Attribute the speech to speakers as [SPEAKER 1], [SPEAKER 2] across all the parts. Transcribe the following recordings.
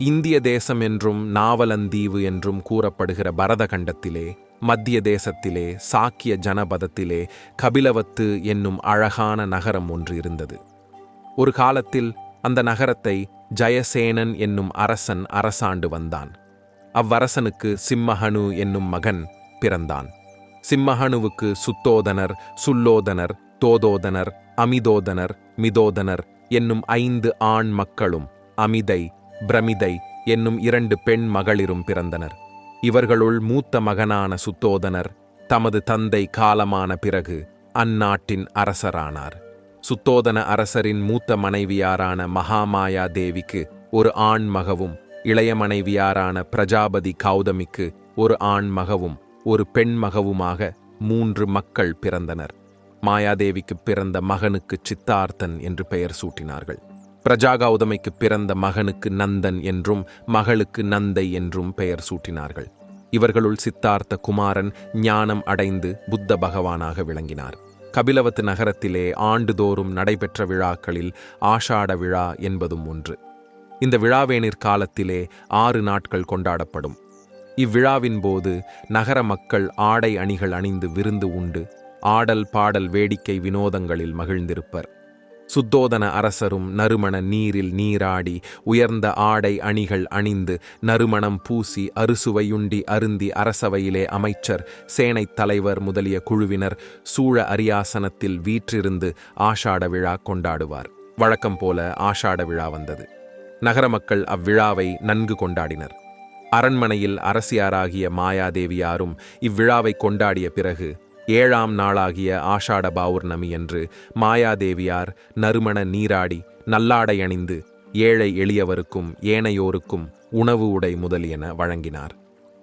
[SPEAKER 1] இந்திய தேசம் என்றும் நாவலந்தீவு என்றும் கூறப்படுகிற பரதகண்டத்திலே, மத்திய தேசத்திலே, சாக்கிய ஜனபதத்திலே கபிலவத்து என்னும் அழகான நகரம் ஒன்று இருந்தது. ஒரு காலத்தில் அந்த நகரத்தை ஜயசேனன் என்னும் அரசன் அரசாண்டு வந்தான். அவ்வரசனுக்கு சிம்மஹனு என்னும் மகன் பிறந்தான். சிம்மஹனுவுக்கு சுத்தோதனர், சுல்லோதனர், தோதோதனர், அமிதோதனர், மிதோதனர் என்னும் 5 ஆண் மக்களும், அமிதை, பிரமிதை என்னும் 2 பெண் மகளிரும் பிறந்தனர். இவர்களுள் மூத்த மகனான சுத்தோதனர் தமது தந்தை காலமான பிறகு அந்நாட்டின் அரசரானார். சுத்தோதன அரசரின் மூத்த மனைவியாரான மகாமாயா தேவிக்கு ஒரு ஆண் மகவும், இளைய மனைவியாரான பிரஜாபதி கௌதமிக்கு ஒரு ஆண் மகவும் ஒரு பெண் மகவுமாக 3 மக்கள் பிறந்தனர். மாயாதேவிக்கு பிறந்த மகனுக்கு சித்தார்த்தன் என்று பெயர் சூட்டினார்கள். பிரஜாகௌதமைக்கு பிறந்த மகனுக்கு நந்தன் என்றும் மகளுக்கு நந்தை என்றும் பெயர் சூட்டினார்கள். இவர்களுள் சித்தார்த்த குமாரன் ஞானம் அடைந்து புத்த பகவானாக விளங்கினார். கபிலவத்து நகரத்திலே ஆண்டுதோறும் நடைபெற்ற விழாக்களில் ஆஷாட விழா என்பதும் ஒன்று. இந்த விழாவேனிற் காலத்திலே 6 நாட்கள் கொண்டாடப்படும். இவ்விழாவின் போது நகர மக்கள் ஆடை அணிகள் அணிந்து விருந்து உண்டு ஆடல் பாடல் வேடிக்கை வினோதங்களில் மகிழ்ந்திருப்பர். சுத்தோதன அரசரும் நறுமண நீரில் நீராடி உயர்ந்த ஆடை அணிகள் அணிந்து நறுமணம் பூசி அறுசுவையுண்டி அருந்தி அரசவையிலே அமைச்சர், சேனைத் தலைவர் முதலிய குழுவினர் சூழ அரியாசனத்தில் வீற்றிருந்து ஆஷாட விழா கொண்டாடுவார். வழக்கம் போல ஆஷாட விழா வந்தது. நகர மக்கள் அவ்விழாவை நன்கு கொண்டாடினர். அரண்மனையில் அரசியாராகிய மாயாதேவியாரும் இவ்விழாவை கொண்டாடிய பிறகு 7ஆம் நாளாகிய ஆஷாட பௌர்ணமி என்று மாயாதேவியார் நறுமண நீராடி நல்லாடை அணிந்து ஏழை எளியவருக்கும் ஏனையோருக்கும் உணவு உடை முதலியன வழங்கினார்.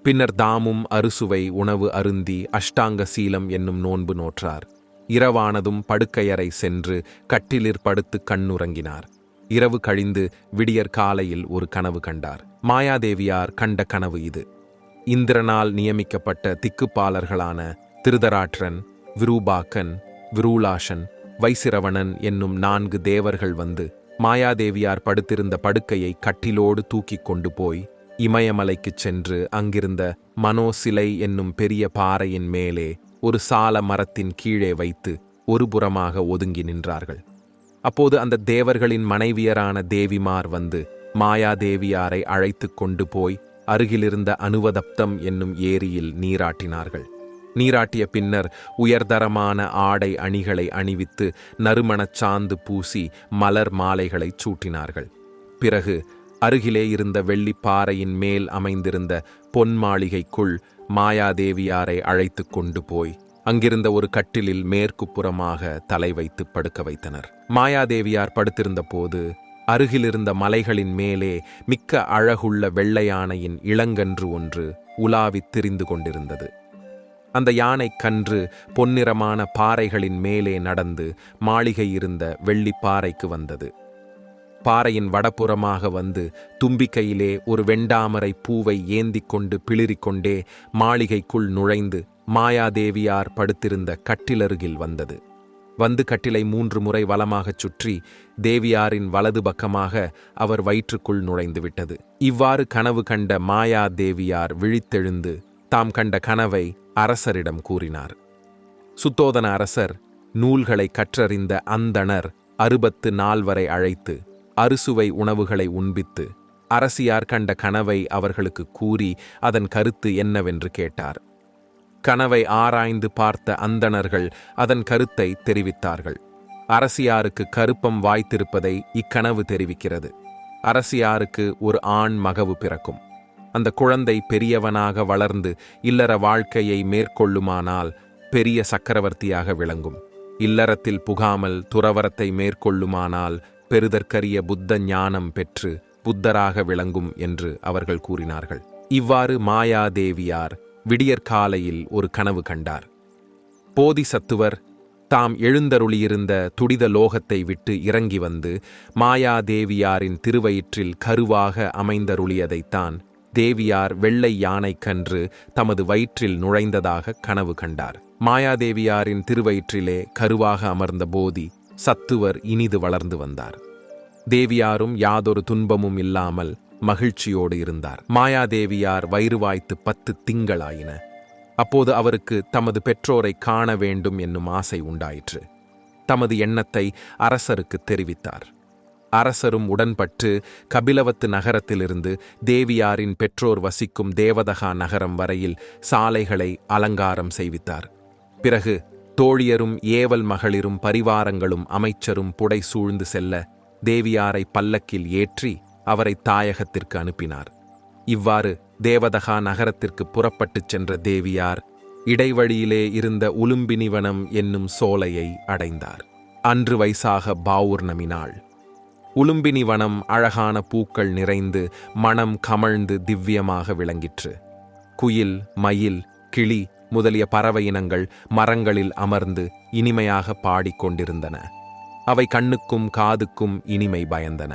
[SPEAKER 1] பின்னர் தாமும் அறுசுவை உணவு அருந்தி அஷ்டாங்க சீலம் என்னும் நோன்பு நோற்றார். இரவானதும் படுக்கையறை சென்று கட்டிலிற் படுத்து கண்ணுறங்கினார். இரவு கழிந்து விடியற் காலையில் ஒரு கனவு கண்டார். மாயாதேவியார் கண்ட கனவு இது. இந்திரனால் நியமிக்கப்பட்ட திக்குப்பாலர்களான திருதராட்ரன், விரூபாக்கன், விரூலாஷன், வைசிரவணன் என்னும் 4 தேவர்கள் வந்து மாயாதேவியார் படுத்திருந்த படுக்கையை கட்டிலோடு தூக்கிக் கொண்டு போய் இமயமலைக்குச் சென்று அங்கிருந்த மனோசிலை என்னும் பெரிய பாறையின் மேலே ஒரு சால மரத்தின் கீழே வைத்து ஒரு புறமாக ஒதுங்கி நின்றார்கள். அப்போது அந்த தேவர்களின் மனைவியரான தேவிமார் வந்து மாயாதேவியாரை அழைத்து கொண்டு போய் அருகிலிருந்த அனுவதப்தம் என்னும் ஏரியில் நீராட்டினார்கள். நீராட்டிய பின்னர் உயர்தரமான ஆடை அணிகளை அணிவித்து நறுமணச் சாந்து பூசி மலர் மாலைகளைச் சூட்டினார்கள். பிறகு அருகிலே இருந்த வெள்ளிப்பாறையின் மேல் அமைந்திருந்த பொன் மாளிகைக்குள் மாயாதேவியாரை அழைத்து கொண்டு போய் அங்கிருந்த ஒரு கட்டிலில் மேற்கு புறமாக தலை வைத்து படுக்க வைத்தனர். மாயாதேவியார் படுத்திருந்த போது அருகிலிருந்த மலைகளின் மேலே மிக்க அழகுள்ள வெள்ளையானையின் இளங்கன்று ஒன்று உலாவித் திரிந்து கொண்டிருந்தது. அந்த யானை கன்று பொன்னிறமான பாறைகளின் மேலே நடந்து மாளிகை இருந்த வெள்ளிப்பாறைக்கு வந்தது. பாறையின் வடபுறமாக வந்து தும்பிக்கையிலே ஒரு வெண்டாமரை பூவை ஏந்திக் கொண்டு பிளிரிக்கொண்டே மாளிகைக்குள் நுழைந்து மாயாதேவியார் படுத்திருந்த கட்டிலருகில் வந்தது. வந்து கட்டிலை 3 முறை வலமாகச் சுற்றி தேவியாரின் வலது பக்கமாக அவர் வயிற்றுக்குள் நுழைந்து விட்டது. இவ்வாறு கனவு கண்ட மாயாதேவியார் விழித்தெழுந்து தாம் கண்ட கனவை அரசரிடம் கூறினார். சுத்தோதன அரசர் நூல்களை கற்றறிந்த அந்தணர் 64 அழைத்து அறுசுவை உணவுகளை உண்பித்து அரசியார் கண்ட கனவை அவர்களுக்கு கூறி அதன் கருத்து என்னவென்று கேட்டார். கனவை ஆராய்ந்து பார்த்த அந்தணர்கள் அதன் கருத்தை தெரிவித்தார்கள். அரசியாருக்கு கருப்பம் வாய்த்திருப்பதை இக்கனவு தெரிவிக்கிறது. அரசியாருக்கு ஒரு ஆண் மகவு பிறக்கும். அந்த குழந்தை பெரியவனாக வளர்ந்து இல்லற வாழ்க்கையை மேற்கொள்ளுமானால் பெரிய சக்கரவர்த்தியாக விளங்கும். இல்லறத்தில் புகாமல் துறவரத்தை மேற்கொள்ளுமானால் பெறுதற்கரிய புத்த ஞானம் பெற்று புத்தராக விளங்கும் என்று அவர்கள் கூறினார்கள். இவ்வாறு மாயாதேவியார் விடியற்காலையில் ஒரு கனவு கண்டார். போதிசத்துவர் தாம் எழுந்தருளியிருந்த துடித லோகத்தை விட்டு இறங்கி வந்து மாயாதேவியாரின் திருவயிற்றில் கருவாக அமைந்தருளியதைத்தான் தேவியார் வெள்ளை யானை கன்று தமது வயிற்றில் நுழைந்ததாக கனவு கண்டார். மாயாதேவியாரின் திருவயிற்றிலே கருவாக அமர்ந்த போதி சத்துவர் இனிது வளர்ந்து வந்தார். தேவியாரும் யாதொரு துன்பமும் இல்லாமல் மகிழ்ச்சியோடு இருந்தார். மாயாதேவியார் வயிறு வாய்த்து 10 திங்களாயின. அப்போது அவருக்கு தமது பெற்றோரை காண வேண்டும் என்னும் ஆசை உண்டாயிற்று. தமது எண்ணத்தை அரசருக்கு தெரிவித்தார். அரசரும் உடன்பட்டு கபிலவத்து நகரத்திலிருந்து தேவியாரின் பெற்றோர் வசிக்கும் தேவதகா நகரம் வரையில் சாலைகளை அலங்காரம் செய்வித்தார். பிறகு தோழியரும் ஏவல் மகளிரும் பரிவாரங்களும் அமைச்சரும் புடை சூழ்ந்து செல்ல தேவியாரை பல்லக்கில் ஏற்றி அவரை தாயகத்திற்கு அனுப்பினார். இவ்வாறு தேவதகா நகரத்திற்கு புறப்பட்டுச் சென்ற தேவியார் இடைவழியிலே இருந்த உலும்பினிவனம் என்னும் சோலையை அடைந்தார். அன்று வைசாக பௌர்ணமி நாள். உலும்பினி வனம் அழகான பூக்கள் நிறைந்து மனம் கமழ்ந்து திவ்யமாக விளங்கிற்று. குயில், மயில், கிளி முதலிய பறவை இனங்கள் மரங்களில் அமர்ந்து இனிமையாக பாடிக்கொண்டிருந்தன. அவை கண்ணுக்கும் காதுக்கும் இனிமை பயந்தன.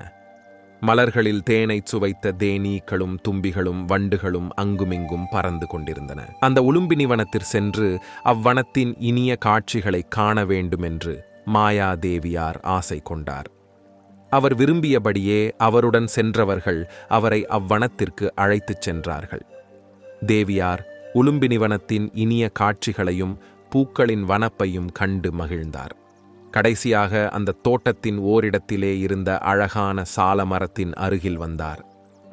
[SPEAKER 1] மலர்களில் தேனை சுவைத்த தேனீக்களும் தும்பிகளும் வண்டுகளும் அங்குமிங்கும் பறந்து கொண்டிருந்தன. அந்த உலும்பினி வனத்திற் சென்று அவ்வனத்தின் இனிய காட்சிகளை காண வேண்டுமென்று மாயாதேவியார் ஆசை கொண்டார். அவர் விரும்பியபடியே அவருடன் சென்றவர்கள் அவரை அவ்வனத்திற்கு அழைத்துச் சென்றார்கள். தேவியார் உலும்பினி வனத்தின் இனிய காட்சிகளையும் பூக்களின் வனப்பையும் கண்டு மகிழ்ந்தார். கடைசியாக அந்த தோட்டத்தின் ஓரிடத்திலே இருந்த அழகான சாலமரத்தின் அருகில் வந்தார்.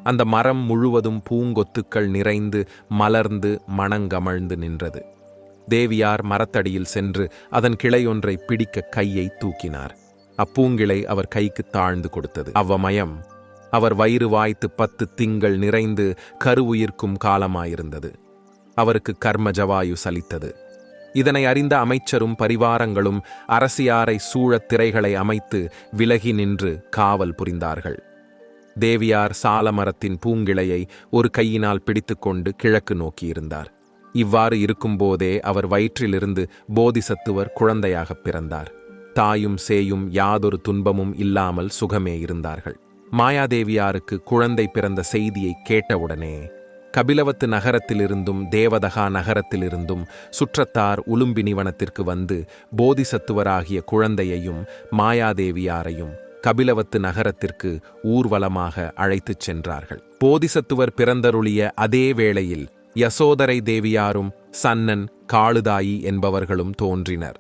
[SPEAKER 1] அந்த மரம் முழுவதும் பூங்கொத்துக்கள் நிறைந்து மலர்ந்து மணங்கமழ்ந்து நின்றது. தேவியார் மரத்தடியில் சென்று அதன் கிளையொன்றை பிடிக்க கையை தூக்கினார். அப்பூங்கிளை அவர் கைக்கு தாழ்ந்து கொடுத்தது. அவ்வமயம் அவர் வயிறு வாய்த்து 10 திங்கள் நிறைந்து கருவுயிர்க்கும் காலமாயிருந்தது. அவருக்கு கர்மஜவாயு சலித்தது. இதனை அறிந்த அமைச்சரும் பரிவாரங்களும் அரசியாரை சூழத் திரைகளை அமைத்து விலகி நின்று காவல் புரிந்தார்கள். தேவியார் சாலமரத்தின் பூங்கிளையை ஒரு கையினால் பிடித்துக்கொண்டு கிழக்கு நோக்கியிருந்தார். இவ்வாறு இருக்கும்போதே அவர் வயிற்றிலிருந்து போதிசத்துவர் குழந்தையாகப் பிறந்தார். தாயும் சேயும் யாதொரு துன்பமும் இல்லாமல் சுகமே இருந்தார்கள். மாயாதேவியாருக்கு குழந்தை பிறந்த செய்தியை கேட்டவுடனே கபிலவத்து நகரத்திலிருந்தும் தேவதகா நகரத்திலிருந்தும் சுற்றத்தார் உலும்பினி வனத்திற்கு வந்து போதிசத்துவராகிய குழந்தையையும் மாயாதேவியாரையும் கபிலவத்து நகரத்திற்கு ஊர்வலமாக அழைத்துச் சென்றார்கள். போதிசத்துவர் பிறந்தருளிய அதே வேளையில் யசோதரை தேவியாரும் சன்னன், காளுதாயி என்பவர்களும் தோன்றினர்.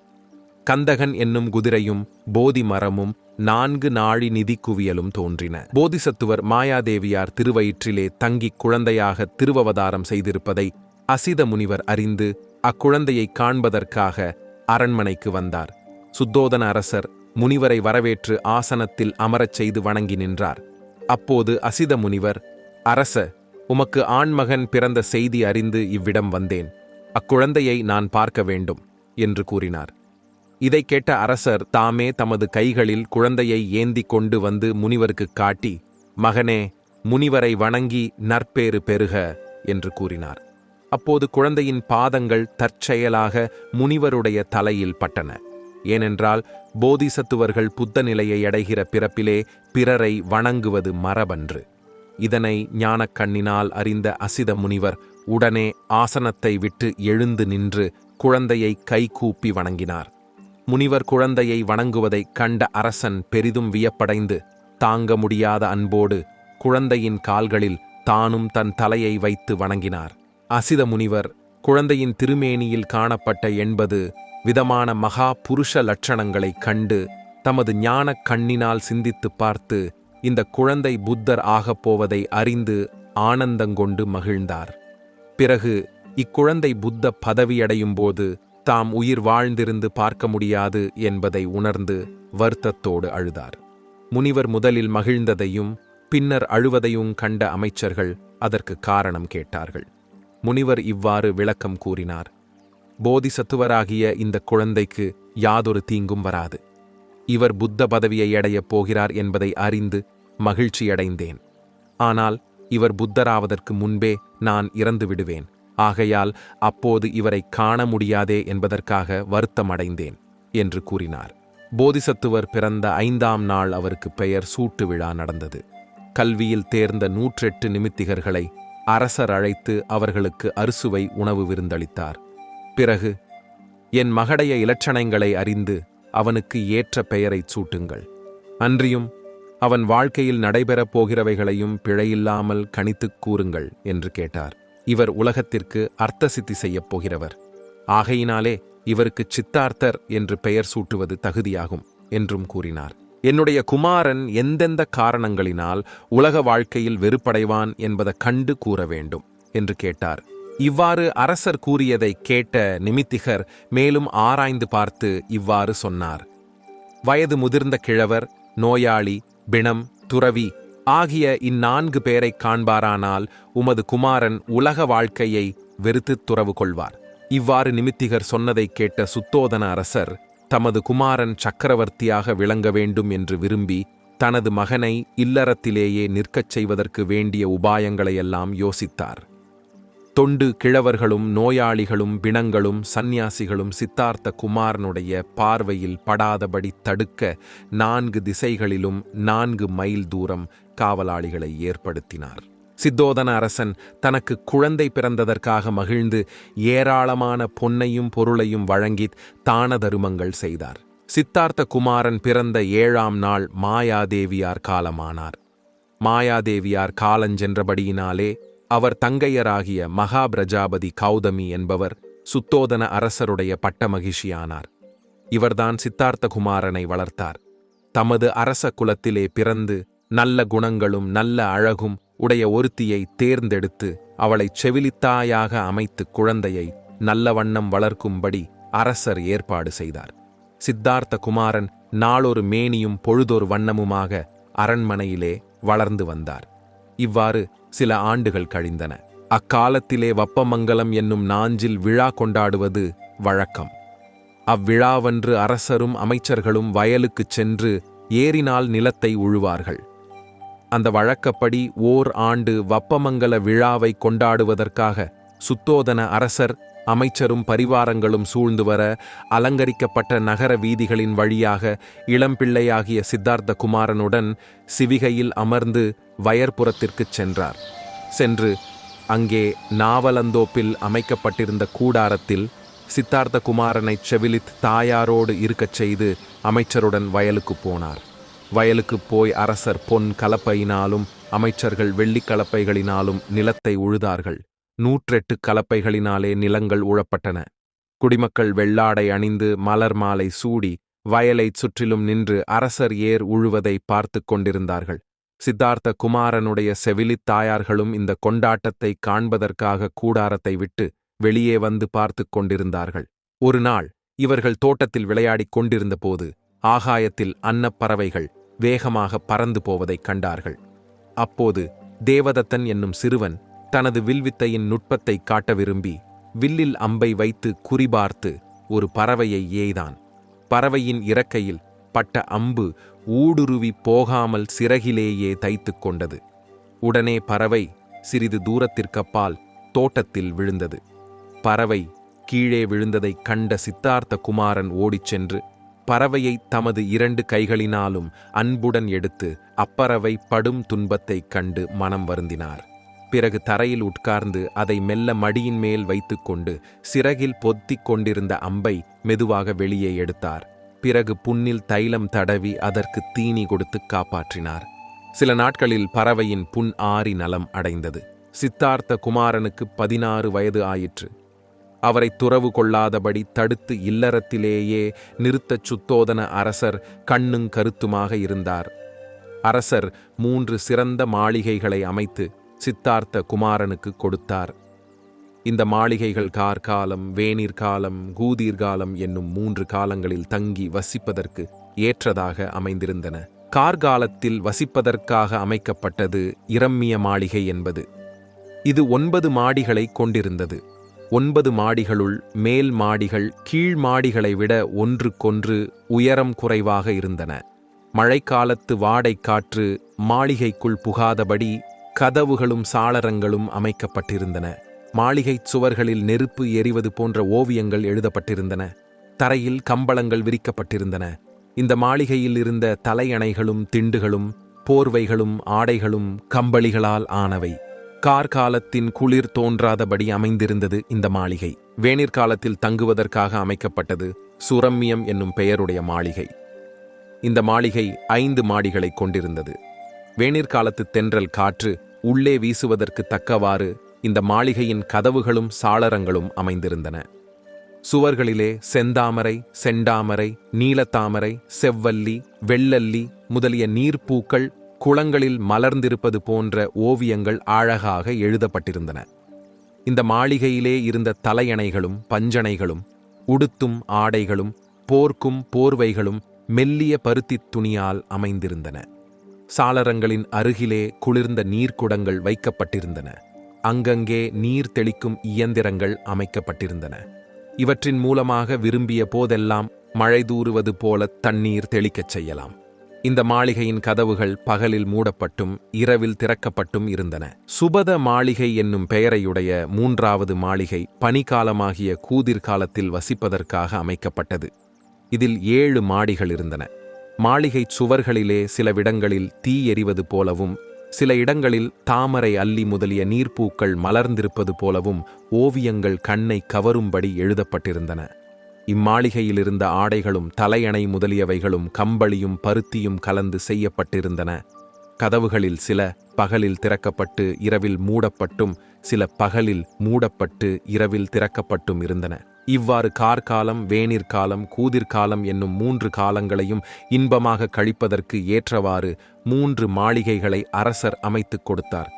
[SPEAKER 1] கந்தகன் என்னும் குதிரையும் போதி மரமும் 4 நாழி நிதி குவியலும் தோன்றின. போதிசத்துவர் மாயாதேவியார் திருவயிற்றிலே தங்கிக் குழந்தையாக திருவவதாரம் செய்திருப்பதை அசித முனிவர் அறிந்து அக்குழந்தையை காண்பதற்காக அரண்மனைக்கு வந்தார். சுத்தோதன அரசர் முனிவரை வரவேற்று ஆசனத்தில் அமரச் செய்து வணங்கி நின்றார். அப்போது அசித முனிவர், அரச, உமக்கு ஆண்மகன் பிறந்த செய்தி அறிந்து இவ்விடம் வந்தேன். அக்குழந்தையை நான் பார்க்க வேண்டும் என்று கூறினார். இதை கேட்ட அரசர் தாமே தமது கைகளில் குழந்தையை ஏந்தி கொண்டு வந்து முனிவருக்கு காட்டி, மகனே, முனிவரை வணங்கி நற்பேறு பெறுக என்று கூறினார். அப்போது குழந்தையின் பாதங்கள் தற்செயலாக முனிவருடைய தலையில் பட்டன. ஏனென்றால் போதிசத்துவர்கள் புத்த நிலையை அடைகிற பிறப்பிலே பிறரை வணங்குவது மரபன்று. இதனை ஞானக் கண்ணினால் அறிந்த அசித முனிவர் உடனே ஆசனத்தை விட்டு எழுந்து நின்று குழந்தையை கைகூப்பி வணங்கினார். முனிவர் குழந்தையை வணங்குவதைக் கண்ட அரசன் பெரிதும் வியப்படைந்து தாங்க முடியாத அன்போடு குழந்தையின் கால்களில் தானும் தன் தலையை வைத்து வணங்கினார். அசித முனிவர் குழந்தையின் திருமேனியில் காணப்பட்ட 80 விதமான மகா புருஷ லட்சணங்களைக் கண்டு தமது ஞானக் கண்ணினால் சிந்தித்து பார்த்து இந்த குழந்தை புத்தர் ஆகப்போவதை அறிந்து ஆனந்தங்கொண்டு மகிழ்ந்தார். பிறகு இக்குழந்தை புத்த பதவியடையும்போது தாம் உயிர் வாழ்ந்திருந்து பார்க்க முடியாது என்பதை உணர்ந்து வருத்தத்தோடு அழுதார். முனிவர் முதலில் மகிழ்ந்ததையும் பின்னர் அழுவதையும் கண்ட அமைச்சர்கள் அதற்கு காரணம் கேட்டார்கள். முனிவர் இவ்வாறு விளக்கம் கூறினார். போதிசத்துவராகிய இந்த குழந்தைக்கு யாதொரு தீங்கும் வராது. இவர் புத்த பதவியை அடையப் போகிறார் என்பதை அறிந்து மகிழ்ச்சியடைந்தேன். ஆனால் இவர் புத்தராவதற்கு முன்பே நான் இறந்து விடுவேன். ஆகையால் அப்போது இவரை காண முடியாதே என்பதற்காக வருத்தமடைந்தேன் என்று கூறினார். போதிசத்துவர் பிறந்த 5ஆம் நாள் அவருக்கு பெயர் சூட்டு விழா நடந்தது. கல்வியில் தேர்ந்த 108 நிமித்திகர்களை அரசர் அழைத்து அவர்களுக்கு அறுசுவை உணவு விருந்தளித்தார். பிறகு, என் மகடைய இலட்சணங்களை அறிந்து அவனுக்கு ஏற்ற பெயரைச் சூட்டுங்கள். அன்றியும் அவன் வாழ்க்கையில் நடைபெறப் போகிறவைகளையும் பிழையில்லாமல் கணித்துக் கூறுங்கள் என்று கேட்டார். இவர் உலகத்திற்கு அர்த்தசித்தி செய்யப் போகிறவர். ஆகையினாலே இவருக்கு சித்தார்த்தர் என்று பெயர் சூட்டுவது தகுதியாகும் என்றும் கூறினார். என்னுடைய குமாரன் எந்தெந்த காரணங்களினால் உலக வாழ்க்கையில் வெறுப்படைவான் என்பதை கண்டு கூற வேண்டும் என்று கேட்டார். இவ்வாறு அரசர் கூறியதை கேட்ட நிமித்திகர் மேலும் ஆராய்ந்து பார்த்து இவ்வாறு சொன்னார். வயது முதிர்ந்த கிழவர், நோயாளி, பிணம், துறவி ஆகிய இந்நான்கு பேரைக் காண்பாரானால் உமது குமாரன் உலக வாழ்க்கையை வெறுத்துத் துறவு கொள்வார். இவ்வாறு நிமித்திகர் சொன்னதைக் கேட்ட சுத்தோதன அரசர் தமது குமாரன் சக்கரவர்த்தியாக விளங்க வேண்டும் என்று விரும்பி தனது மகனை இல்லறத்திலேயே நிற்கச் செய்வதற்கு வேண்டிய உபாயங்களையெல்லாம் யோசித்தார். தொண்டு கிழவர்களும் நோயாளிகளும் பிணங்களும் சந்நியாசிகளும் சித்தார்த்த குமாரனுடைய பார்வையில் படாதபடி தடுக்க 4 திசைகளிலும் 4 மைல் தூரம் காவலாளிகளை ஏற்படுத்தினார். சித்தோதன அரசன் தனக்கு குழந்தை பிறந்ததற்காக மகிழ்ந்து ஏராளமான பொன்னையும் பொருளையும் வழங்கி தான தருமங்கள் செய்தார். சித்தார்த்த குமாரன் பிறந்த 7ஆம் நாள் மாயாதேவியார் காலமானார். மாயாதேவியார் காலஞ்சென்றபடியினாலே அவர் தங்கையராகிய மகாபிரஜாபதி கௌதமி என்பவர் சுத்தோதன அரசருடைய பட்டமகிழ்ச்சியானார். இவர்தான் சித்தார்த்த குமாரனை வளர்த்தார். தமது அரச குலத்திலே பிறந்து நல்ல குணங்களும் நல்ல அழகும் உடைய ஒருத்தியை தேர்ந்தெடுத்து அவளை செவிலித்தாயாக அமைத்து குழந்தையை நல்ல வண்ணம் வளர்க்கும்படி அரசர் ஏற்பாடு செய்தார். சித்தார்த்த குமாரன் நாளொரு மேனியும் பொழுதொரு வண்ணமுமாக அரண்மனையிலே வளர்ந்து வந்தார். இவ்வாறு சில ஆண்டுகள் கழிந்தன. அக்காலத்திலே வப்பமங்கலம் என்னும் நாஞ்சில் விழா கொண்டாடுவது வழக்கம். அவ்விழாவன்று அரசரும் அமைச்சர்களும் வயலுக்குச் சென்று ஏரினால் நிலத்தை உழுவார்கள். அந்த வழக்கப்படி ஓர் ஆண்டு வப்பமங்கல விழாவை கொண்டாடுவதற்காக சுத்தோதன அரசர் அமைச்சரும் பரிவாரங்களும் சூழ்ந்து வர அலங்கரிக்கப்பட்ட நகர வீதிகளின் வழியாக இளம்பிள்ளையாகிய சித்தார்த்த குமாரனுடன் சிவிகையில் அமர்ந்து வயற்புறத்திற்குச் சென்றார். சென்று அங்கே நாவலந்தோப்பில் அமைக்கப்பட்டிருந்த கூடாரத்தில் சித்தார்த்த குமாரனைச் செவிலித் தாயாரோடு இருக்கச் செய்து அமைச்சருடன் வயலுக்குப் போனார். வயலுக்குப் போய் அரசர் பொன் கலப்பையினாலும் அமைச்சர்கள் வெள்ளிக் கலப்பைகளினாலும் நிலத்தை உழுதார்கள். 108 கலப்பைகளினாலே நிலங்கள் உழப்பட்டன. குடிமக்கள் வெள்ளாடை அணிந்து மலர் மாலை சூடி வயலைச் சுற்றிலும் நின்று அரசர் ஏர் உழுவதை பார்த்து கொண்டிருந்தார்கள். சித்தார்த்த குமாரனுடைய செவிலித் தாயார்களும் இந்த கொண்டாட்டத்தை காண்பதற்காக கூடாரத்தை விட்டு வெளியே வந்து பார்த்து கொண்டிருந்தார்கள். ஒரு நாள் இவர்கள் தோட்டத்தில் விளையாடிக் கொண்டிருந்த போது ஆகாயத்தில் அன்னப்பறவைகள் வேகமாக பறந்து போவதைக் கண்டார்கள். அப்போது தேவதத்தன் என்னும் சிறுவன் தனது வில்வித்தையின் நுட்பத்தை காட்ட விரும்பி வில்லில் அம்பை வைத்து குறிபார்த்து ஒரு பறவையை ஏய்தான். பறவையின் இறக்கையில் பட்ட அம்பு ஊடுருவி போகாமல் சிறகிலேயே தைத்து கொண்டது. உடனே பறவை சிறிது தூரத்திற்கப்பால் தோட்டத்தில் விழுந்தது. பறவை கீழே விழுந்ததைக் கண்ட சித்தார்த்த குமாரன் ஓடிச் சென்று பறவையை தமது 2 கைகளினாலும் அன்புடன் எடுத்து அப்பறவை படும் துன்பத்தைக் கண்டு மனம் வருந்தினார். பிறகு தரையில் உட்கார்ந்து அதை மெல்ல மடியின் மேல் வைத்துக்கொண்டு சிறகில் பொத்திக் கொண்டிருந்த அம்பை மெதுவாக வெளியே எடுத்தார். பிறகு புண்ணில் தைலம் தடவி அதற்கு தீனி கொடுத்து காப்பாற்றினார். சில நாட்களில் பறவையின் புண் ஆறி நலம் அடைந்தது. சித்தார்த்த குமாரனுக்கு 16 வயது ஆயிற்று. அவரை துறவு கொள்ளாதபடி தடுத்து இல்லறத்திலேயே நிறுத்தச் சுத்தோதன அரசர் கண்ணுங் கருத்துமாக இருந்தார். அரசர் 3 சிறந்த மாளிகைகளை அமைத்து சித்தார்த்த குமாரனுக்கு கொடுத்தார். இந்த மாளிகைகள் கார்காலம், வேநீர்காலம், கூதீர்காலம் என்னும் 3 காலங்களில் தங்கி வசிப்பதற்கு ஏற்றதாக அமைந்திருந்தன. கார்காலத்தில் வசிப்பதற்காக அமைக்கப்பட்டது இரம்மிய மாளிகை என்பது. இது 9 மாடிகளை கொண்டிருந்தது. 9 மாடிகளுள் மேல் மாடிகள் கீழ் மாடிகளை விட ஒன்றுக்கொன்று உயரம் குறைவாக இருந்தன. மழைக்காலத்து வாடைக் காற்று மாளிகைக்குள் புகாதபடி கதவுகளும் சாளரங்களும் அமைக்கப்பட்டிருந்தன. மாளிகைச் சுவர்களில் நெருப்பு எரிவது போன்ற ஓவியங்கள் எழுதப்பட்டிருந்தன. தரையில் கம்பளங்கள் விரிக்கப்பட்டிருந்தன. இந்த மாளிகையில் இருந்த தலையணைகளும் திண்டுகளும் போர்வைகளும் ஆடைகளும் கம்பளிகளால் ஆனவை. கார்காலத்தின் குளிர் தோன்றாதபடி அமைந்திருந்தது இந்த மாளிகை. வேநீர்காலத்தில் தங்குவதற்காக அமைக்கப்பட்டது சுரம்மியம் என்னும் பெயருடைய மாளிகை. இந்த மாளிகை 5 மாடிகளை கொண்டிருந்தது. வேணிற்காலத்து தென்றல் காற்று உள்ளே வீசுவதற்கு தக்கவாறு இந்த மாளிகையின் கதவுகளும் சாளரங்களும் அமைந்திருந்தன. சுவர்களிலே செந்தாமரை, செண்டாமரை, நீலத்தாமரை, செவ்வல்லி, வெள்ளல்லி முதலிய நீர்ப்பூக்கள் குளங்களில் மலர்ந்திருப்பது போன்ற ஓவியங்கள் அழகாக எழுதப்பட்டிருந்தன. இந்த மாளிகையிலே இருந்த தலையணைகளும் பஞ்சணைகளும் உடுத்தும் ஆடைகளும் போர்க்கும் போர்வைகளும் மெல்லிய பருத்தித் துணியால் அமைந்திருந்தன. சாளரங்களின் அருகிலே குளிர்ந்த நீர்க்குடங்கள் வைக்கப்பட்டிருந்தன. அங்கங்கே நீர் தெளிக்கும் இயந்திரங்கள் அமைக்கப்பட்டிருந்தன. இவற்றின் மூலமாக விரும்பிய போதெல்லாம் மழை தூறுவது போல தண்ணீர் தெளிக்கச் செய்யலாம். இந்த மாளிகையின் கதவுகள் பகலில் மூடப்பட்டும் இரவில் திறக்கப்பட்டும் இருந்தன. சுபத மாளிகை என்னும் பெயரையுடைய 3வது மாளிகை பனிக்காலமாகிய கூதிர்காலத்தில் வசிப்பதற்காக அமைக்கப்பட்டது. இதில் 7 மாடிகள் இருந்தன. மாளிகை சுவர்களிலே சிலவிடங்களில் தீ எரிவது போலவும் சில இடங்களில் தாமரை அல்லி முதலிய நீர்ப்பூக்கள் மலர்ந்திருப்பது போலவும் ஓவியங்கள் கண்ணை கவரும்படி எழுதப்பட்டிருந்தன. இம்மாளிகையிலிருந்த ஆடைகளும் தலையணை முதலியவைகளும் கம்பளியும் பருத்தியும் கலந்து செய்யப்பட்டிருந்தன. கதவுகளில் சில பகலில் திறக்கப்பட்டு இரவில் மூடப்பட்டும் சில பகலில் மூடப்பட்டு இரவில் திறக்கப்பட்டும் இருந்தன. இவ்வாறு கார்காலம், வேனிற்காலம், கூதிர்காலம் என்னும் 3 காலங்களையும் இன்பமாக கழிப்பதற்கு ஏற்றவாறு 3 மாளிகைகளை அரசர் அமைத்துக் கொடுத்தார்.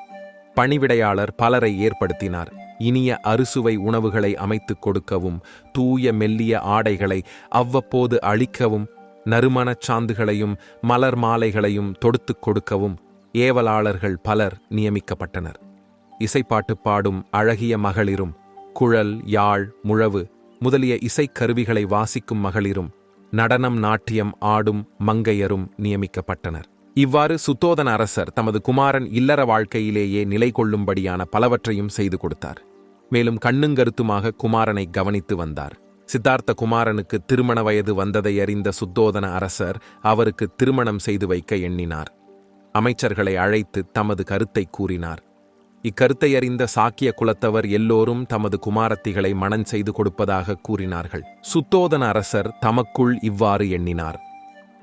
[SPEAKER 1] பணிவிடையாளர் பலரை ஏற்படுத்தினார். இனிய அறுசுவை உணவுகளை அமைத்துக் கொடுக்கவும், தூய மெல்லிய ஆடைகளை அவ்வப்போது அளிக்கவும், நறுமணச் சாந்துகளையும் மலர் மாலைகளையும் தொடுத்துக் கொடுக்கவும் ஏவலாளர்கள் பலர் நியமிக்கப்பட்டனர். இசைப்பாட்டு பாடும் அழகிய மகளிரும், குழல், யாழ், முழவு முதலிய இசைக்கருவிகளை வாசிக்கும் மகளிரும், நடனம் நாட்டியம் ஆடும் மங்கையரும் நியமிக்கப்பட்டனர். இவ்வாறு சுத்தோதன அரசர் தமது குமாரன் இல்லற வாழ்க்கையிலேயே நிலை கொள்ளும்படியான பலவற்றையும் செய்து கொடுத்தார். மேலும் கண்ணுங்கருத்துமாக குமாரனை கவனித்து வந்தார். சித்தார்த்த குமாரனுக்கு திருமண வயது வந்ததை அறிந்த சுத்தோதன அரசர் அவருக்கு திருமணம் செய்து வைக்க எண்ணினார். அமைச்சர்களை அழைத்து தமது கருத்தை கூறினார். இக்கருத்தை அறிந்த சாக்கிய குலத்தவர் எல்லோரும் தமது குமாரத்திகளை மணம் செய்து கொடுப்பதாக கூறினார்கள். சுத்தோதன அரசர் தமக்குள் இவ்வாறு எண்ணினார்.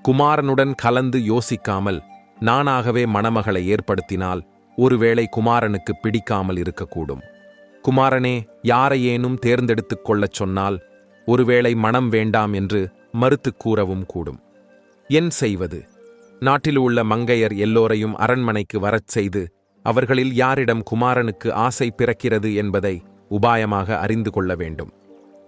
[SPEAKER 1] குமாரனுடன் கலந்து யோசிக்காமல் நானாகவே மணமகளை ஏற்படுத்தினால் ஒருவேளை குமாரனுக்கு பிடிக்காமல் இருக்கக்கூடும். குமாரனே யாரையேனும் தேர்ந்தெடுத்துக் கொள்ளச் சொன்னால் ஒருவேளை மனம் வேண்டாம் என்று மறுத்துக் கூறவும் கூடும். என் செய்வது? நாட்டில் உள்ள மங்கையர் எல்லோரையும் அரண்மனைக்கு வரச் செய்து அவர்களில் யாரிடம் குமாரனுக்கு ஆசை பிறக்கிறது என்பதை உபாயமாக அறிந்து கொள்ள வேண்டும்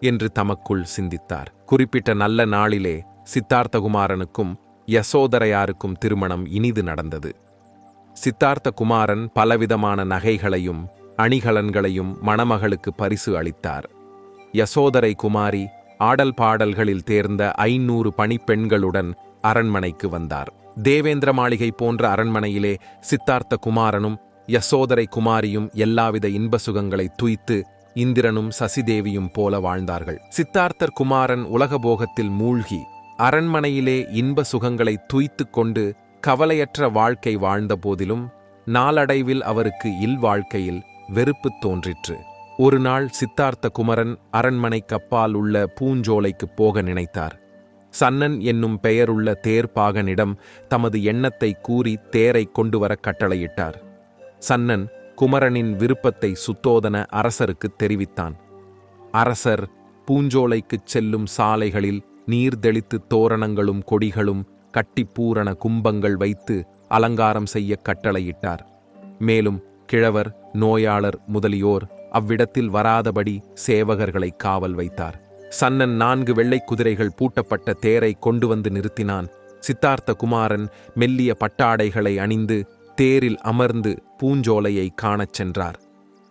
[SPEAKER 1] என்று தமக்குள் சிந்தித்தார். குறிப்பிட்ட நல்ல நாளிலே சித்தார்த்த குமாரனுக்கும் யசோதரையாருக்கும் திருமணம் இனிது நடந்தது. சித்தார்த்த குமாரன் பலவிதமான நகைகளையும் அணிகலன்களையும் மணமகளுக்கு பரிசு அளித்தார். யசோதரை குமாரி ஆடல் பாடல்களில் தேர்ந்த 500 பணிப்பெண்களுடன் அரண்மனைக்கு வந்தார். தேவேந்திர மாளிகை போன்ற அரண்மனையிலே சித்தார்த்த குமாரனும் யசோதரை குமாரியும் எல்லாவித இன்ப சுகங்களை துய்த்து இந்திரனும் சசிதேவியும் போல வாழ்ந்தார்கள். சித்தார்த்தர் குமாரன் உலகபோகத்தில் மூழ்கி அரண்மனையிலே இன்ப சுகங்களை துய்த்து கொண்டு கவலையற்ற வாழ்க்கை வாழ்ந்த போதிலும் நாளடைவில் அவருக்கு இல்வாழ்க்கையில் வெறுப்பு தோன்றிற்று. ஒரு நாள் சித்தார்த்த குமரன் அரண்மனை கப்பால் உள்ள பூஞ்சோலைக்கு போக நினைத்தார். சன்னன் என்னும் பெயருள்ள தேர்ப்பாகனிடம் தமது எண்ணத்தை கூறி தேரை கொண்டு வர கட்டளையிட்டார். சன்னன் குமரனின் விருப்பத்தை சுத்தோதன அரசருக்கு தெரிவித்தான். அரசர் பூஞ்சோலைக்குச் செல்லும் சாலைகளில் நீர்தெளித்து தோரணங்களும் கொடிகளும் கட்டிப்பூரண கும்பங்கள் வைத்து அலங்காரம் செய்ய கட்டளையிட்டார். மேலும் கிழவர், நோயாளர் முதலியோர் அவ்விடத்தில் வராதபடி சேவகர்களை காவல் வைத்தார். சன்னன் 4 வெள்ளை குதிரைகள் பூட்டப்பட்ட தேரை கொண்டு வந்து நிறுத்தினான். சித்தார்த்த குமாரன் மெல்லிய பட்டாடைகளை அணிந்து தேரில் அமர்ந்து பூஞ்சோலையை காணச் சென்றார்.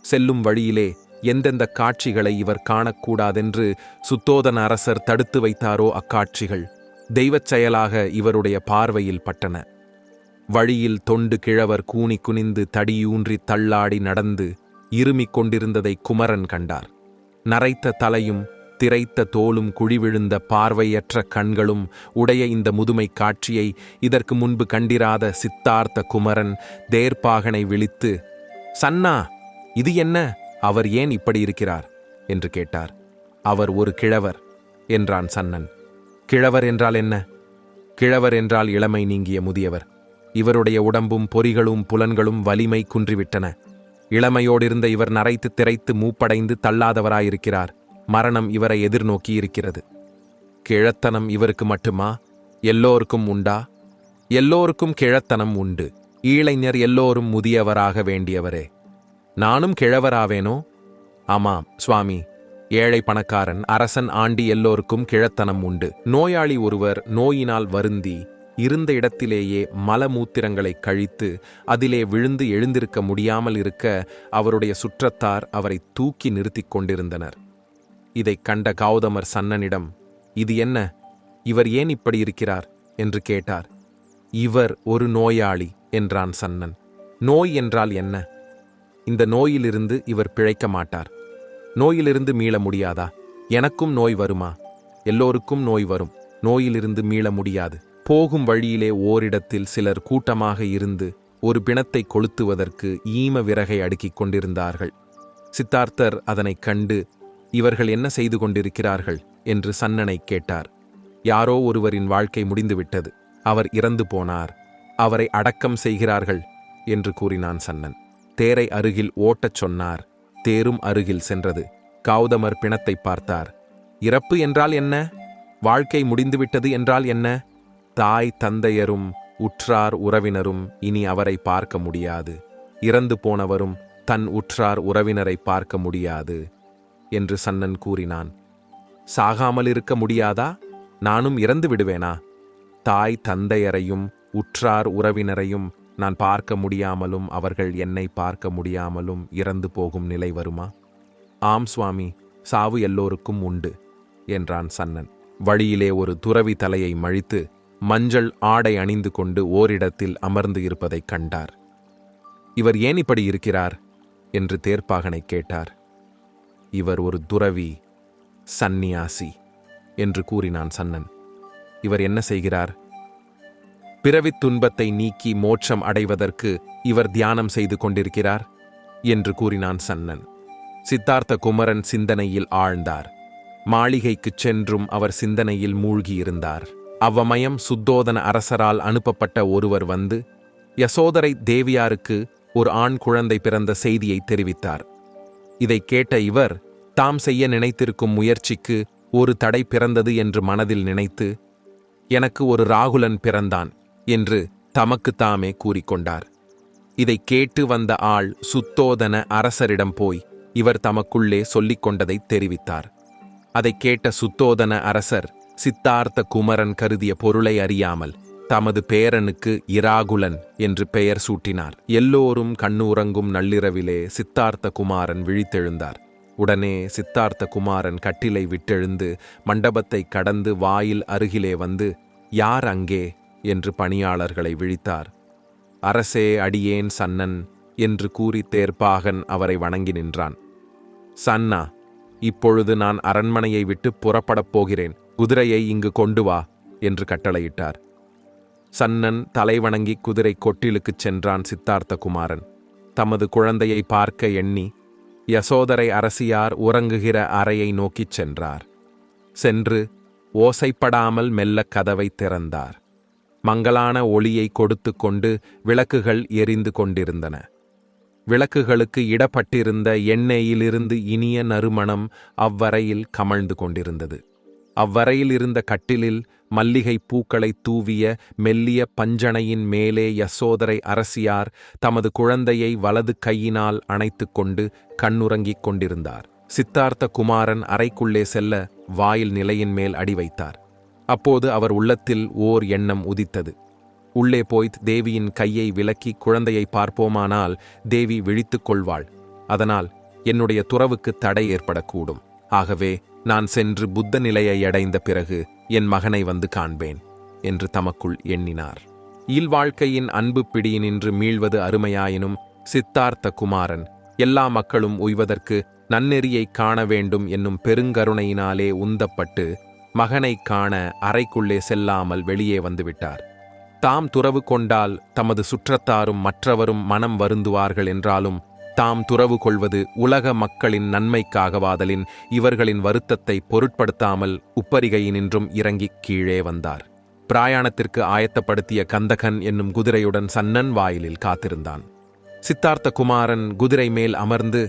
[SPEAKER 1] செல்லும் வழியிலே எந்தெந்த காட்சிகளை இவர் காணக்கூடாதென்று சுத்தோதன அரசர் தடுத்து வைத்தாரோ அக்காட்சிகள் தெய்வச் செயலாக இவருடைய பார்வையில் பட்டன. வழியில் தொண்டு கிழவர் கூனி குனிந்து தடியூன்றி தள்ளாடி நடந்து இருமிக் கொண்டிருந்ததை குமரன் கண்டார். நரைத்த தலையும் திரைத்த தோலும் குழிவிழுந்த பார்வையற்ற கண்களும் உடைய இந்த முதுமை காட்சியை இதற்கு முன்பு கண்டிராத சித்தார்த்த குமரன் தேர்ப்பாகனை விழித்து, "சன்னா, இது என்ன? அவர் ஏன் இப்படி இருக்கிறார்?" என்று கேட்டார். "அவர் ஒரு கிழவர்" என்றான் சன்னன். "கிழவர் என்றால் என்ன?" கிழவர் என்றால் இளமை நீங்கிய முதியவர். இவருடைய உடம்பும் பொறிகளும் புலன்களும் வலிமை குன்றிவிட்டன. இளமையோடிருந்த இவர் நரைத்து திரைத்து மூப்படைந்து தள்ளாதவராயிருக்கிறார். மரணம் இவரை எதிர்நோக்கி இருக்கிறது. கிழத்தனம் இவருக்கு மட்டுமா? எல்லோருக்கும் உண்டா? எல்லோருக்கும் கிழத்தனம் உண்டு. இளைஞர் எல்லோரும் முதியவராக வேண்டியவரே. நானும் கிழவராவேனோ? ஆமாம் சுவாமி. ஏழை பணக்காரன் அரசன் ஆண்டி எல்லோருக்கும் கிழத்தனம் உண்டு. நோயாளி ஒருவர் நோயினால் வருந்தி இருந்த இடத்திலேயே மலமூத்திரங்களை கழித்து அதிலே விழுந்து எழுந்திருக்க முடியாமல் இருக்க அவருடைய சுற்றத்தார் அவரை தூக்கி நிறுத்திக் கொண்டிருந்தனர். இதைக் கண்ட கௌதமர் சன்னனிடம், இது என்ன, இவர் ஏன் இப்படி இருக்கிறார் என்று கேட்டார். இவர் ஒரு நோயாளி என்றான் சன்னன். நோய் என்றால் என்ன? இந்த நோயிலிருந்து இவர் பிழைக்க மாட்டார். நோயிலிருந்து மீள முடியாதா? எனக்கும் நோய் வருமா? எல்லோருக்கும் நோய் வரும். நோயிலிருந்து மீள முடியாது. போகும் வழியிலே ஓரிடத்தில் சிலர் கூட்டமாக இருந்து ஒரு பிணத்தை கொளுத்துவதற்கு ஈம விறகை அடுக்கிக் கொண்டிருந்தார்கள். சித்தார்த்தர் அதனைக் கண்டு, இவர்கள் என்ன செய்து கொண்டிருக்கிறார்கள் என்று சன்னனை கேட்டார். யாரோ ஒருவரின் வாழ்க்கை முடிந்துவிட்டது. அவர் இறந்து போனார். அவரை அடக்கம் செய்கிறார்கள் என்று கூறினான் சன்னன். தேரை அருகில் ஓட்டச் சொன்னார். தேரும் அருகில் சென்றது. கௌதமர் பிணத்தை பார்த்தார். இறப்பு என்றால் என்ன? வாழ்க்கை முடிந்துவிட்டது என்றால் என்ன? தாய் தந்தையரும் உற்றார் உறவினரும் இனி அவரை பார்க்க முடியாது. இறந்து போனவரும் தன் உற்றார் உறவினரை பார்க்க முடியாது என்று சன்னன் கூறினான். சாகாமல் இருக்க முடியாதா? நானும் இறந்து விடுவேனா? தாய் தந்தையரையும் உற்றார் உறவினரையும் நான் பார்க்க முடியாமலும் அவர்கள் என்னை பார்க்க முடியாமலும் இறந்து போகும் நிலை வருமா? ஆம் சுவாமி, சாவு எல்லோருக்கும் உண்டு என்றான் சன்னன். வழியிலே ஒரு துறவி தலையை மழித்து மஞ்சள் ஆடை அணிந்து கொண்டு ஓரிடத்தில் அமர்ந்து இருப்பதைக் கண்டார். இவர் ஏன் இப்படி இருக்கிறார் என்று தேர்ப்பாகனை கேட்டார். இவர் ஒரு துறவி, சந்நியாசி என்று கூறினான் சன்னன். இவர் என்ன செய்கிறார்? பிறவித் துன்பத்தை நீக்கி மோட்சம் அடைவதற்கு இவர் தியானம் செய்து கொண்டிருக்கிறார் என்று கூறினான் சன்னன். சித்தார்த்த குமரன் சிந்தனையில் ஆழ்ந்தார். மாளிகைக்குச் சென்றும் அவர் சிந்தனையில் மூழ்கியிருந்தார். அவ்வமயம் சுத்தோதன அரசரால் அனுப்பப்பட்ட ஒருவர் வந்து யசோதரை தேவியாருக்கு ஒரு ஆண் குழந்தை பிறந்த செய்தியை தெரிவித்தார். இதை கேட்ட இவர் தாம் செய்ய நினைத்திருக்கும் முயற்சிக்கு ஒரு தடை பிறந்தது என்று மனதில் நினைத்து, எனக்கு ஒரு ராகுலன் பிறந்தான் என்று தமக்குத்தாமே கூறிக்கொண்டார். இதை கேட்டு வந்த ஆள் சுத்தோதன அரசரிடம் போய் இவர் தமக்குள்ளே சொல்லிக் கொண்டதை தெரிவித்தார். அதைக் கேட்ட சுத்தோதன அரசர் சித்தார்த்த குமரன் கருதிய பொருளை அறியாமல் தமது பேரனுக்கு இராகுலன் என்று பெயர் சூட்டினார். எல்லோரும் கண்ணுறங்கும் நள்ளிரவிலே சித்தார்த்த குமாரன் விழித்தெழுந்தார். உடனே சித்தார்த்த குமாரன் கட்டிலை விட்டெழுந்து மண்டபத்தை கடந்து வாயில் அருகிலே வந்து, யார் அங்கே என்று பணியாளர்களை விழித்தார். அரசே, அடியேன் சன்னன் என்று கூறி தேர்ப்பாகன் அவரை வணங்கி நின்றான். சன்னா, இப்பொழுது நான் அரண்மனையை விட்டு புறப்படப் போகிறேன். குதிரையை இங்கு கொண்டு வா என்று கட்டளையிட்டார். சன்னன் தலைவணங்கி குதிரை கொட்டிலுக்குச் சென்றான். சித்தார்த்த குமாரன் தமது குழந்தையை பார்க்க எண்ணி யசோதரை அரசியார் உறங்குகிற அறையை நோக்கிச் சென்றார். சென்று ஓசைப்படாமல் மெல்ல கதவை திறந்தார். மங்கலான ஒளியை கொடுத்து கொண்டு விளக்குகள் எரிந்து கொண்டிருந்தன. விளக்குகளுக்கு இடப்பட்டிருந்த எண்ணெயிலிருந்து இனிய நறுமணம் அவ்வறையில் கமழ்ந்து கொண்டிருந்தது. அவ்வறையில் இருந்த கட்டிலில் மல்லிகை பூக்களை தூவிய மெல்லிய பஞ்சணையின் மேலே யசோதரை அரசியார் தமது குழந்தையை வலது கையினால் அணைத்து கொண்டு கண்ணுறங்கிக் கொண்டிருந்தார். சித்தார்த்த குமாரன் அறைக்குள்ளே செல்ல வாயில் நிலையின் மேல் அடி வைத்தார். அப்போது அவர் உள்ளத்தில் ஓர் எண்ணம் உதித்தது. உள்ளே போய் தேவியின் கையை விலக்கி குழந்தையை பார்ப்போமானால் தேவி விழித்துக் கொள்வாள். அதனால் என்னுடைய துறவுக்கு தடை ஏற்படக்கூடும். ஆகவே நான் சென்று புத்த நிலையை அடைந்த பிறகு என் மகனை வந்து காண்பேன் என்று தமக்குள் எண்ணினார். இல்வாழ்க்கையின் அன்பு பிடியினின்று மீள்வது அருமையாயினும் சித்தார்த்த குமாரன் எல்லா மக்களும் உய்வதற்கு நன்னெறியை காண வேண்டும் என்னும் பெருங்கருணையினாலே உந்தப்பட்டு மகனை காண அறைக்குள்ளே செல்லாமல் வெளியே வந்துவிட்டார். தாம் துறவு கொண்டால் தமது சுற்றத்தாரும் மற்றவரும் மனம் வருந்துவார்கள் என்றாலும் தாம் துறவு கொள்வது உலக மக்களின் நன்மைக்காகவாதலின் இவர்களின் வருத்தத்தை பொருட்படுத்தாமல் உப்பரிகையினின்றும் இறங்கிக் கீழே வந்தார். பிரயாணத்திற்கு ஆயத்தப்படுத்திய கந்தகன் என்னும் குதிரையுடன் சன்னன் வாயிலில் காத்திருந்தான். சித்தார்த்த குமாரன் குதிரை மேல் அமர்ந்து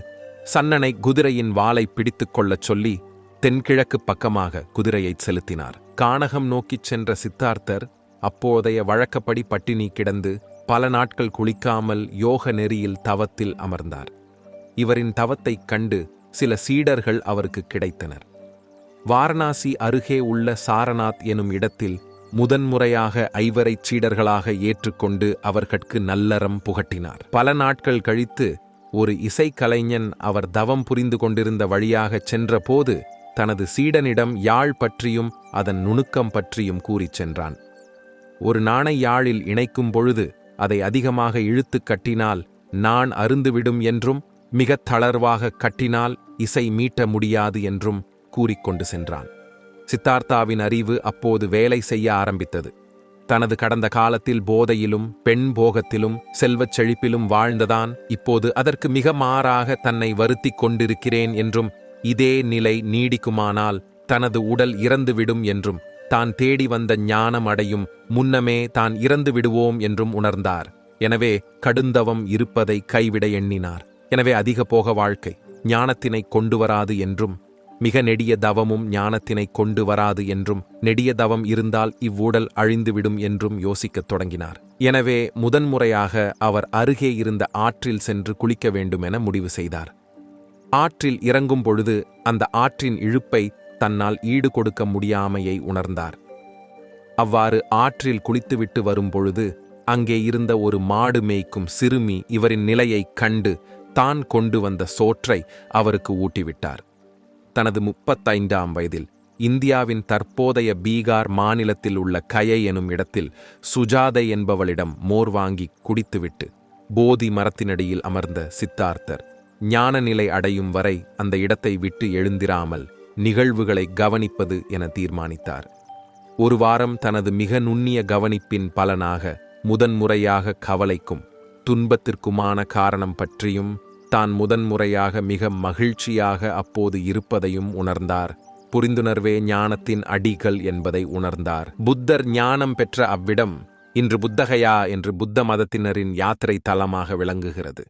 [SPEAKER 1] சன்னனை குதிரையின் வாலை பிடித்துக் கொள்ளச் சொல்லி தென்கிழக்கு பக்கமாக குதிரையைச் செலுத்தினார். கானகம் நோக்கிச் சென்ற சித்தார்த்தர் அப்போதைய வழக்கப்படி பட்டினி கிடந்து பல நாட்கள் குளிக்காமல் யோக நெறியில் தவத்தில் அமர்ந்தார். இவரின் தவத்தைக் கண்டு சில சீடர்கள் அவருக்கு கிடைத்தனர். வாரணாசி அருகே உள்ள சாரநாத் எனும் இடத்தில் முதன்முறையாக ஐவரைச் சீடர்களாக ஏற்றுக்கொண்டு அவர்கட்கு நல்லறம் புகட்டினார். பல நாட்கள் கழித்து ஒரு இசைக்கலைஞன் அவர் தவம் புரிந்து கொண்டிருந்த வழியாகச் சென்றபோது தனது சீடனிடம் யாழ் பற்றியும் அதன் நுணுக்கம் பற்றியும் கூறிச் சென்றான். ஒரு நாணை யாழில் இணைக்கும் பொழுது அதை அதிகமாக இழுத்துக் கட்டினால் நான் அருந்துவிடும் என்றும் மிகத் தளர்வாக கட்டினால் இசை மீட்ட முடியாது என்றும் கூறிக்கொண்டு சென்றான். சித்தார்த்தாவின் அறிவு அப்போது வேலை செய்ய ஆரம்பித்தது. தனது கடந்த காலத்தில் போதையிலும் பெண் போகத்திலும் செல்வச் செழிப்பிலும் வாழ்ந்ததான் இப்போது அதற்கு மிக மாறாக தன்னை வருத்திக் கொண்டிருக்கிறேன் என்றும் இதே நிலை நீடிக்குமானால் தனது உடல் இறந்துவிடும் என்றும் தான் தேடி வந்த ஞானம் அடையும் முன்னமே தான் இறந்து விடுவோம் என்றும் உணர்ந்தார். எனவே கடுந்தவம் இருப்பதை கைவிட எண்ணினார். எனவே அதிக போக வாழ்க்கை ஞானத்தினை கொண்டு வராது என்றும் மிக நெடிய தவமும் ஞானத்தினை கொண்டு வராது என்றும் நெடிய தவம் இருந்தால் இவ்வுடல் அழிந்துவிடும் என்றும் யோசிக்கத் தொடங்கினார். எனவே முதன்முறையாக அவர் அருகே இருந்த ஆற்றில் சென்று குளிக்க வேண்டுமென முடிவு செய்தார். ஆற்றில் இறங்கும் பொழுது அந்த ஆற்றின் இழுப்பை தன்னால் ஈடு கொடுக்க முடியாமையை உணர்ந்தார். அவ்வாறு ஆற்றில் குளித்துவிட்டு வரும்பொழுது அங்கே இருந்த ஒரு மாடு மேய்க்கும் சிறுமி இவரின் நிலையைக் கண்டு தான் கொண்டு வந்த சோற்றை அவருக்கு ஊட்டிவிட்டார். தனது 35ஆம் வயதில் இந்தியாவின் தற்போதைய பீகார் மாநிலத்தில் உள்ள கயை எனும் இடத்தில் சுஜாதை என்பவளிடம் மோர் வாங்கி குடித்துவிட்டு போதி மரத்தினடியில் அமர்ந்த சித்தார்த்தர் ஞான நிலை அடையும் வரை அந்த இடத்தை விட்டு எழுந்திராமல் நிகழ்வுகளை கவனிப்பது என தீர்மானித்தார். ஒரு வாரம் தனது மிக நுண்ணிய கவனிப்பின் பலனாக முதன்முறையாக கவலைக்கும் துன்பத்திற்குமான காரணம் பற்றியும் தான் முதன்முறையாக மிக மகிழ்ச்சியாக அப்போது இருப்பதையும் உணர்ந்தார். புரிந்துணர்வே ஞானத்தின் அடிகள் என்பதை உணர்ந்தார். புத்தர் ஞானம் பெற்ற அவ்விடம் இன்று புத்தகயா என்று புத்த மதத்தினரின் யாத்திரை தலமாக விளங்குகிறது.